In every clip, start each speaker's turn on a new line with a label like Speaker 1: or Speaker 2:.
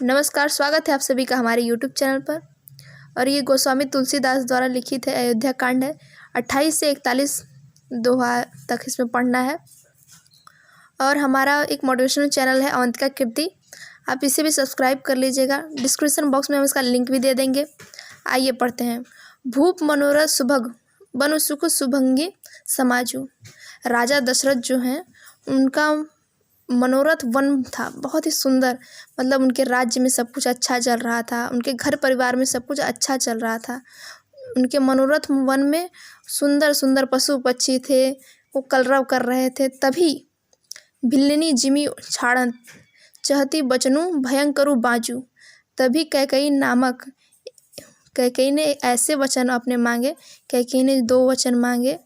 Speaker 1: नमस्कार, स्वागत है आप सभी का हमारे यूट्यूब चैनल पर। और ये गोस्वामी तुलसीदास द्वारा लिखित है अयोध्या कांड है। 28 से 41 दोहा तक इसमें पढ़ना है। और हमारा एक मोटिवेशनल चैनल है अवंतिका कीर्ति, आप इसे भी सब्सक्राइब कर लीजिएगा। डिस्क्रिप्शन बॉक्स में हम इसका लिंक भी दे देंगे। आइए पढ़ते हैं। भूप मनोरथ सुभग बनु सुख सुभंगी समाजू। राजा दशरथ जो हैं उनका मनोरथ वन था, बहुत ही सुंदर। मतलब उनके राज्य में सब कुछ अच्छा चल रहा था, उनके घर परिवार में सब कुछ अच्छा चल रहा था। उनके मनोरथ वन में सुंदर सुंदर पशु पक्षी थे, वो कलरव कर रहे थे। तभी भिल्लिनी जिमी छाड़न चहती बचनू भयंकरु बाजू। तभी कैकई ने ऐसे वचन अपने मांगे। कैकई ने 2 वचन मांगे।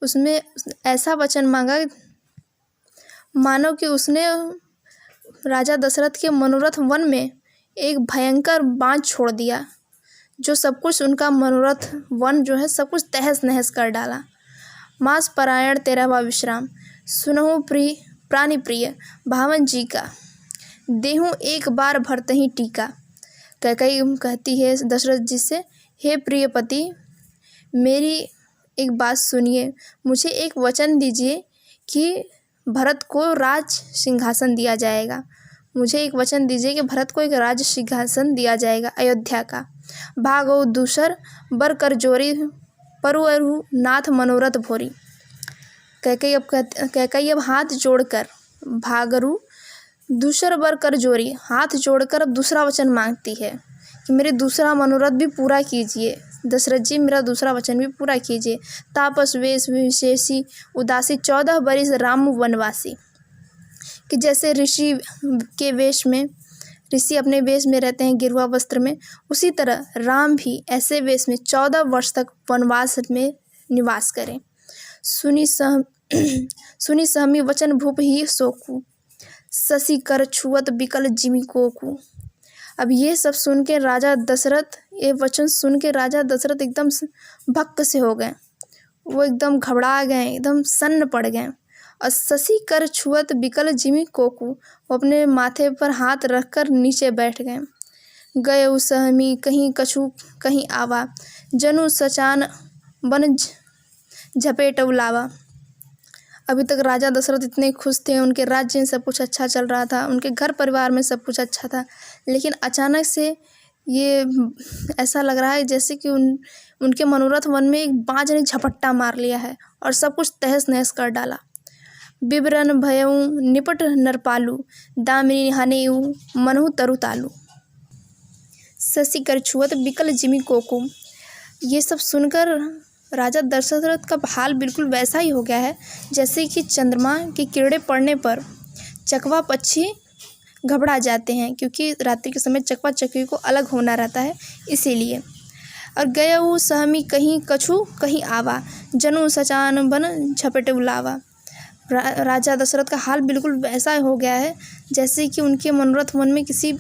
Speaker 1: उसमें ऐसा वचन मांगा मानो कि उसने राजा दशरथ के मनोरथ वन में एक भयंकर बाँझ छोड़ दिया, जो सब कुछ उनका मनोरथ वन जो है सब कुछ तहस नहस कर डाला। मास परायण तेरा वा विश्राम सुनहु प्रिय प्राणी प्रिय भावन जी का देहूँ एक बार भरते ही टीका। कैकई कहती है दशरथ जी से, हे प्रिय पति, मेरी एक बात सुनिए, मुझे एक वचन दीजिए कि भरत को राज सिंहासन दिया जाएगा। मुझे एक वचन दीजिए कि भरत को एक राज सिंहासन दिया जाएगा अयोध्या का। भागो दूसर बर कर जोरी परु नाथ मनोरथ भोरी। कैकई अब हाथ जोड़कर भागरु दूसर बर कर जोरी, हाथ जोड़कर अब दूसरा वचन मांगती है कि मेरे दूसरा मनोरथ भी पूरा कीजिए। दशरथ जी, मेरा दूसरा वचन भी पूरा कीजिए। तापस वेश विशेषी उदासी 14 बरिस राम वनवासी। कि जैसे ऋषि के वेश में, ऋषि अपने वेश में रहते हैं गिरुआ वस्त्र में, उसी तरह राम भी ऐसे वेश में 14 वर्ष तक वनवास में निवास करें। सुनी सहमी वचन भूप ही सोकू शशि कर छुअत बिकल जिमी कोकू। अब ये सब सुन के राजा दशरथ, ये वचन सुन के राजा दशरथ एकदम भक्क से हो गए। वो एकदम घबरा गए, एकदम सन्न पड़ गए। और शशि कर छुअत बिकल जिमी कोकू, वो अपने माथे पर हाथ रखकर नीचे बैठ गए। गए उसहमी कहीं कछु कहीं आवा जनु सचान बन झपेट उलावा। अभी तक राजा दशरथ इतने खुश थे, उनके राज्य में सब कुछ अच्छा चल रहा था, उनके घर परिवार में सब कुछ अच्छा था। लेकिन अचानक से ये ऐसा लग रहा है जैसे कि उनके मनोरथ वन में एक बाज ने झपट्टा मार लिया है और सब कुछ तहस नहस कर डाला। बिबरन भयऊ निपट नरपालू दामिनी हनेऊ मनहु तरु तालू। शशि कर छुअत बिकल जिमी कोकू। ये सब सुनकर राजा दशरथ का हाल बिल्कुल वैसा ही हो गया है जैसे कि चंद्रमा की किरणें पड़ने पर चकवा पक्षी घबरा जाते हैं, क्योंकि रात्रि के समय चकवा चकवी को अलग होना रहता है, इसीलिए। और गयऊ सहमी कहीं कछु कहीं आवा जनु सचान बन झपटे उलावा। राजा दशरथ का हाल बिल्कुल वैसा हो गया है जैसे कि उनके मनोरथ वन में किसी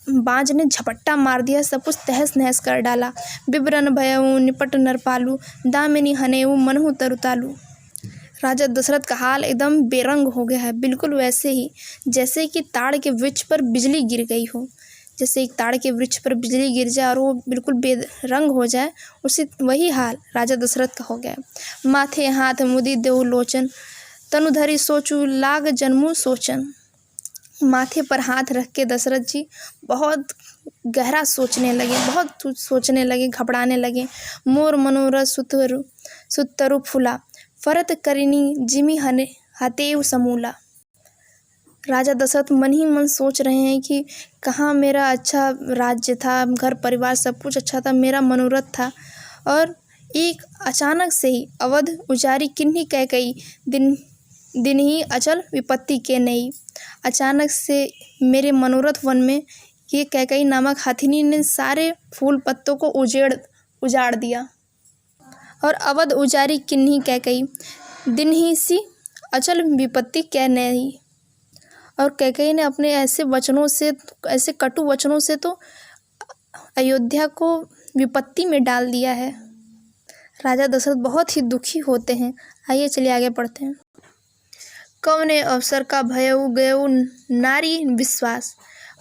Speaker 1: बाज ने झपट्टा मार दिया, सब कुछ तहस नहस कर डाला। बिबरन भयऊ निपट नरपालू दामिनी हनेऊ मनहु तरुतालू। राजा दशरथ का हाल एकदम बेरंग हो गया है, बिल्कुल वैसे ही जैसे कि ताड़ के वृक्ष पर बिजली गिर गई हो। जैसे एक ताड़ के वृक्ष पर बिजली गिर जाए और वो बिल्कुल बेरंग हो जाए, उसी वही हाल राजा दशरथ का हो गया। माथे हाथ मुदी देऊ लोचन तनुधरी सोचू लाग जन्मू सोचन। माथे पर हाथ रख के दशरथ जी बहुत गहरा सोचने लगे, बहुत सोचने लगे, घबराने लगे। मोर मनोरथ सुतरु फूला फरत करिनी जिमी हने हतेव समूला। राजा दशरथ मन ही मन सोच रहे हैं कि कहाँ मेरा अच्छा राज्य था, घर परिवार सब कुछ अच्छा था, मेरा मनोरथ था, और एक अचानक से ही अवध उजारी किन्हीं कैकई दिन ही अचल विपत्ति के नई। अचानक से मेरे मनोरथ वन में ये कैकई नामक हथिनी ने सारे फूल पत्तों को उजाड़ दिया। और अवध उजारी किन्हीं कैकई दिन ही सी अचल विपत्ति के नई। और कैकई ने अपने ऐसे वचनों से, ऐसे कटु वचनों से तो अयोध्या को विपत्ति में डाल दिया है। राजा दशरथ बहुत ही दुखी होते हैं। आइए चलिए आगे पढ़ते हैं। कवने अवसर का भयउ गयउ नारी विश्वास।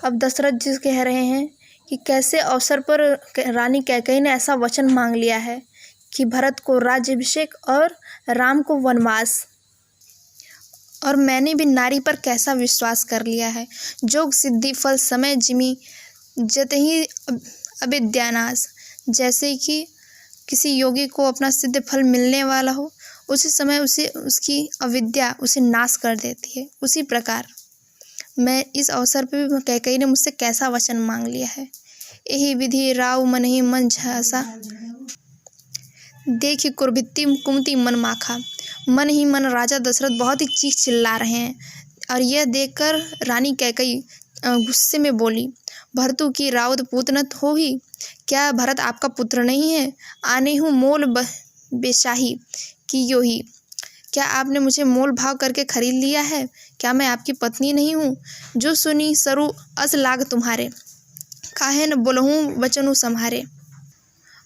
Speaker 1: अब दशरथ जी कह रहे हैं कि कैसे अवसर पर रानी कैकेयी ने ऐसा वचन मांग लिया है कि भरत को राज्याभिषेक और राम को वनवास, और मैंने भी नारी पर कैसा विश्वास कर लिया है। जोग सिद्धि फल समय जिमि जतहि अविद्यानाश। जैसे कि किसी योगी को अपना सिद्ध फल मिलने वाला हो, उसी समय उसे उसकी अविद्या उसे नाश कर देती है। उसी प्रकार मैं इस अवसर पर भी कैकेयी ने मुझसे कैसा वचन मांग लिया है। यही विधि राव मन ही मन झांसा, देखी कुर्भित्ति कुमति मन माखा। मन ही मन राजा दशरथ बहुत ही चीख चिल्ला रहे हैं, और यह देखकर रानी कैकेयी गुस्से में बोली, भरतु की राउत पूतनत हो ही, क्या भरत आपका पुत्र नहीं है? आने हूँ मोल बेशाही की यो ही, क्या आपने मुझे मोल भाव करके खरीद लिया है? क्या मैं आपकी पत्नी नहीं हूँ? जो सुनी सरु अस लाग तुम्हारे, काहे न बोलहूँ वचनु सम्हारे।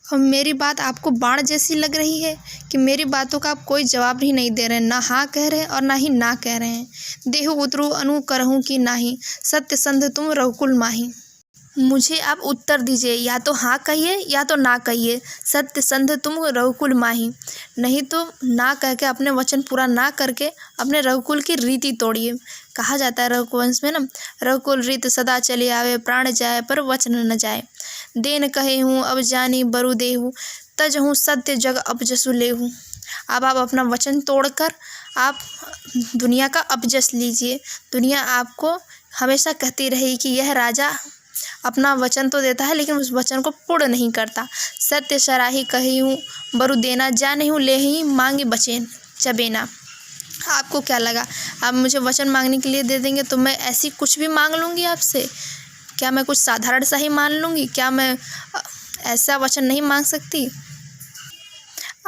Speaker 1: अब मेरी बात आपको बाण जैसी लग रही है कि मेरी बातों का आप कोई जवाब ही नहीं दे रहे हैं, ना हाँ कह रहे हैं और ना ही ना कह रहे हैं। देहु उतरू अनु करहूँ कि नाही, सत्य संध तुम रघुकुल माही। मुझे आप उत्तर दीजिए, या तो हाँ कहिए या तो ना कहिए। सत्य संध तुम रघुकुल माही, नहीं तो ना कह के अपने वचन पूरा ना करके अपने रघुकुल की रीति तोड़िए। कहा जाता है रघुवंश में ना, रघुकुल रीत सदा चली आवे, प्राण जाए पर वचन न जाए। देन कहे हूँ अब जानी बरु देहु, तज हूँ सत्य जग अपजसु लेहूँ। अब आप अपना वचन तोड़कर आप दुनिया का अपजस लीजिए। दुनिया आपको हमेशा कहती रहेगी कि यह राजा अपना वचन तो देता है लेकिन उस वचन को पूर्ण नहीं करता। सत्य सराही कही हूँ बरु देना, जाने हूँ ले ही मांगे बचेन चबेना। आपको क्या लगा आप मुझे वचन मांगने के लिए दे देंगे तो मैं ऐसी कुछ भी मांग लूँगी आपसे? क्या मैं कुछ साधारण सा ही मान लूँगी? क्या मैं ऐसा वचन नहीं मांग सकती?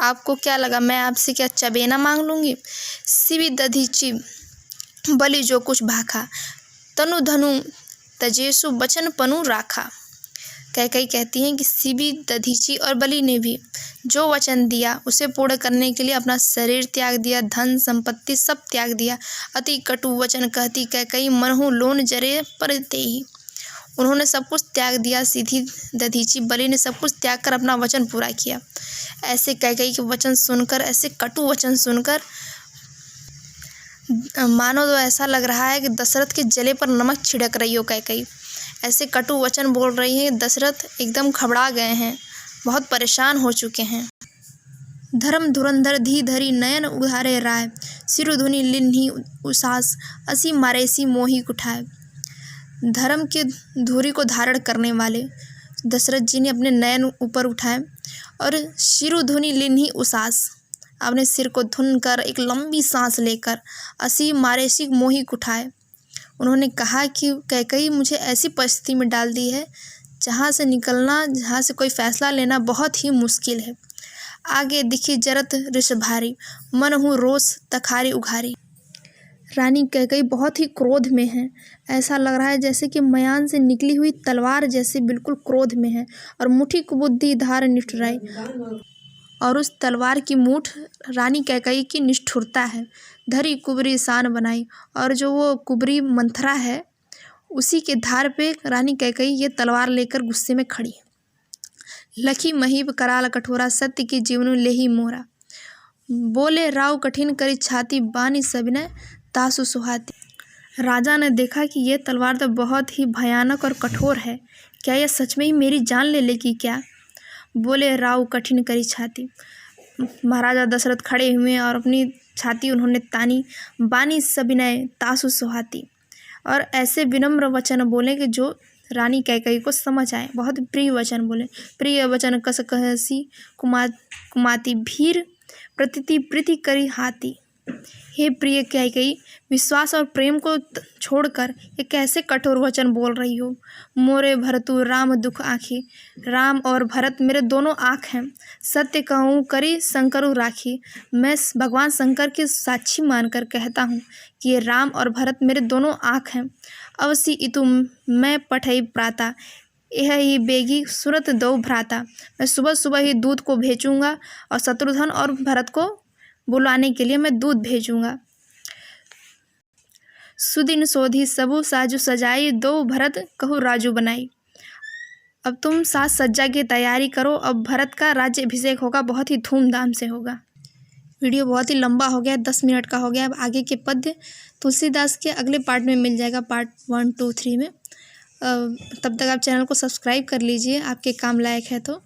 Speaker 1: आपको क्या लगा मैं आपसे क्या चबेना मांग लूँगी? शिवी दधीचि बलि जो कुछ भाखा, तनु धनु तजेसु बचन पनु राखा। कैकेयी कहती हैं कि शिवी दधीचि और बलि ने भी जो वचन दिया उसे पूर्ण करने के लिए अपना शरीर त्याग दिया, धन संपत्ति सब त्याग दिया। अति कटु वचन कहती कैकेयी, मनहु लोन जरे पर तेहि। उन्होंने सब कुछ त्याग दिया। सीधी दधीचि बलि ने सब कुछ त्याग कर अपना वचन पूरा किया। ऐसे कैकेयी के वचन सुनकर, ऐसे कटु वचन सुनकर मानो तो ऐसा लग रहा है कि दशरथ के जले पर नमक छिड़क रही हो कैकेयी। ऐसे कटु वचन बोल रही है। दशरथ एकदम घबरा गए हैं, बहुत परेशान हो चुके हैं। धर्म धुरंधर धी धरी नयन उधारे राय, सिरुधुनि लिन्ही उसास, असी मारेसी मोही कुठाय। धर्म के धुरी को धारण करने वाले दशरथ जी ने अपने नयन ऊपर उठाए और शिरुधुनि लिन्ही उसास, अपने सिर को धुन कर एक लंबी सांस लेकर असी मारेसी मोही कुठाए। उन्होंने कहा कि कैकेयी मुझे ऐसी परिस्थिति में डाल दी है जहाँ से निकलना, जहाँ से कोई फैसला लेना बहुत ही मुश्किल है। आगे दिखी जरत ऋषभारी, मन हूँ रोष तखारी उघारी। रानी कैकेयी बहुत ही क्रोध में है। ऐसा लग रहा है जैसे कि मयान से निकली हुई तलवार जैसे बिल्कुल क्रोध में है, और मुठी कुबुद्धि धार निठुराई। और उस तलवार की मूठ रानी कैकेयी की निष्ठुरता है। धरी कुबरी सान बनाई, और जो वो कुबरी मंथरा है उसी के धार पे रानी कैकेयी ये तलवार लेकर गुस्से में खड़ी। लखी महीप कराल कठोरा, सत्य की जीवनु लेही मोरा। बोले राव कठिन करी छाती, बानी सविनय तासु सुहाती। राजा ने देखा कि ये तलवार तो बहुत ही भयानक और कठोर है, क्या यह सच में ही मेरी जान ले लेगी क्या? बोले राव कठिन करी छाती। महाराजा दशरथ खड़े हुए और अपनी छाती उन्होंने तानी, बानी सविनय तासु सुहाती, और ऐसे विनम्र वचन बोले कि जो रानी कैकेयी को समझ आए। बहुत प्रिय वचन बोले। प्रिय वचन कस कहसी कुमाती, भीर प्रतीति प्रीति करी हाथी। हे प्रिय कैकेयी, विश्वास और प्रेम को छोड़कर ये कैसे कठोर वचन बोल रही हो? मोरे भरतु राम दुख आँखी, राम और भरत मेरे दोनों आँख हैं। सत्य कहूँ करी शंकरु राखी, मैं भगवान शंकर के साक्षी मानकर कहता हूँ कि ये राम और भरत मेरे दोनों आँख हैं। अवसी इतु मैं पठई प्राता, यह ही बेगी सुरत दो भ्राता। मैं सुबह सुबह ही दूध को भेजूँगा और शत्रुघ्न और भरत को बुलाने के लिए मैं दूध भेजूँगा। सुदिन सोधी सबु साजु सजाई, दो भरत कहु राजू बनाई। अब तुम साज सज्जा की तैयारी करो, अब भरत का राज्य अभिषेक होगा, बहुत ही धूमधाम से होगा। वीडियो बहुत ही लंबा हो गया, 10 मिनट का हो गया। अब आगे के पद्य तुलसीदास के अगले पार्ट में मिल जाएगा, पार्ट 1, 2, 3 में। तब तक आप चैनल को सब्सक्राइब कर लीजिए, आपके काम लायक है तो।